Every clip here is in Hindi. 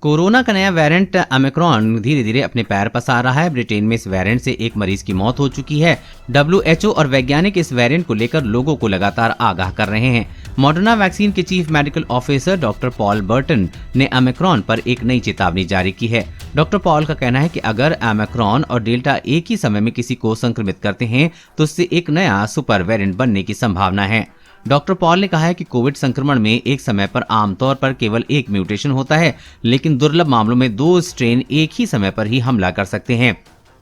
कोरोना का नया वेरिएंट ओमिक्रॉन धीरे धीरे अपने पैर पसार रहा है। ब्रिटेन में इस वेरिएंट से एक मरीज की मौत हो चुकी है। WHO और वैज्ञानिक इस वेरिएंट को लेकर लोगों को लगातार आगाह कर रहे हैं। मॉडर्ना वैक्सीन के chief medical officer doctor Paul Burton ने ओमिक्रॉन पर एक नई चेतावनी जारी की है। डॉक्टर पॉल का कहना है कि अगर ओमिक्रॉन और डेल्टा एक ही समय में किसी को संक्रमित करते हैं तो इससे एक नया सुपर वेरिएंट बनने की संभावना है। डॉक्टर पॉल ने कहा है कि कोविड संक्रमण में एक समय पर आमतौर पर केवल एक म्यूटेशन होता है, लेकिन दुर्लभ मामलों में दो स्ट्रेन एक ही समय पर ही हमला कर सकते हैं।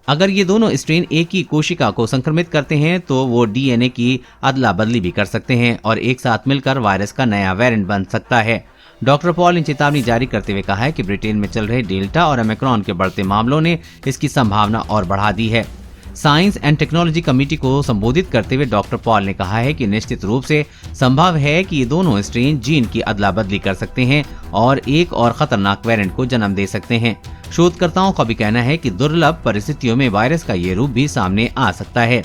अगर ये दोनों स्ट्रेन एक ही कोशिका को संक्रमित करते हैं तो वो DNA की अदला बदली भी कर सकते हैं और एक साथ मिलकर वायरस का नया वेरिएंट बन सकता है। डॉक्टर पॉल ने चेतावनी जारी करते हुए कहा है कि ब्रिटेन में चल रहे डेल्टा और ओमिक्रॉन के बढ़ते मामलों ने इसकी संभावना और बढ़ा दी है। साइंस एंड टेक्नोलॉजी कमेटी को संबोधित करते हुए डॉक्टर पॉल ने कहा है कि निश्चित रूप से संभव है कि ये दोनों स्ट्रेन जीन की अदला बदली कर सकते हैं और एक और खतरनाक वेरिएंट को जन्म दे सकते हैं। शोधकर्ताओं का भी कहना है कि दुर्लभ परिस्थितियों में वायरस का ये रूप भी सामने आ सकता है।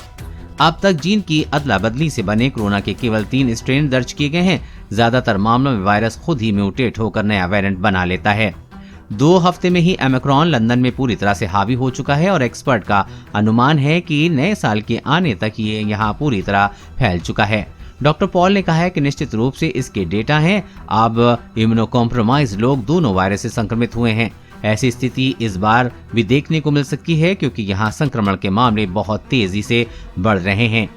अब तक जीन की अदला बदली से बने कोरोना के केवल 3 स्ट्रेन दर्ज किए गए हैं। ज्यादातर मामलों में वायरस खुद ही म्यूटेट होकर नया वेरिएंट बना लेता है। 2 हफ्ते में ही ओमिक्रॉन लंदन में पूरी तरह से हावी हो चुका है और एक्सपर्ट का अनुमान है कि नए साल के आने तक ये यहाँ पूरी तरह फैल चुका है। डॉक्टर पॉल ने कहा है कि निश्चित रूप से इसके डेटा हैं। अब इम्यूनोकॉम्प्रोमाइज लोग दोनों वायरस से संक्रमित हुए हैं। ऐसी स्थिति इस बार भी देखने को मिल सकती है क्योंकि यहाँ संक्रमण के मामले बहुत तेजी से बढ़ रहे हैं।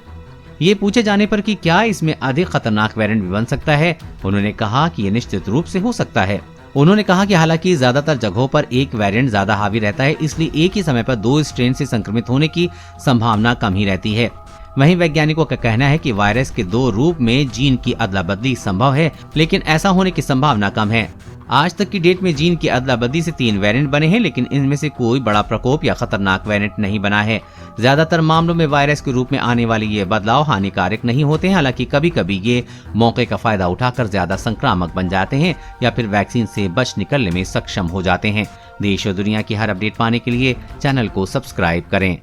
ये पूछे जाने पर कि क्या इसमें अधिक खतरनाक वेरिएंट भी बन सकता है, उन्होंने कहा कि ये निश्चित रूप से हो सकता है। उन्होंने कहा कि हालांकि ज्यादातर जगहों पर एक वेरिएंट ज्यादा हावी रहता है, इसलिए एक ही समय पर 2 स्ट्रेन से संक्रमित होने की संभावना कम ही रहती है। वहीं वैज्ञानिकों का कहना है कि वायरस के 2 रूप में जीन की अदला बदली संभव है, लेकिन ऐसा होने की संभावना कम है। आज तक की डेट में जीन की अदला बदली से 3 वेरिएंट बने हैं, लेकिन इनमें से कोई बड़ा प्रकोप या खतरनाक वेरिएंट नहीं बना है। ज्यादातर मामलों में वायरस के रूप में आने वाले ये बदलाव हानिकारक नहीं होते हैं। हालांकि कभी कभी ये मौके का फायदा उठाकर ज्यादा संक्रामक बन जाते हैं या फिर वैक्सीन से बच निकलने में सक्षम हो जाते हैं। देश और दुनिया की हर अपडेट पाने के लिए चैनल को सब्सक्राइब करें।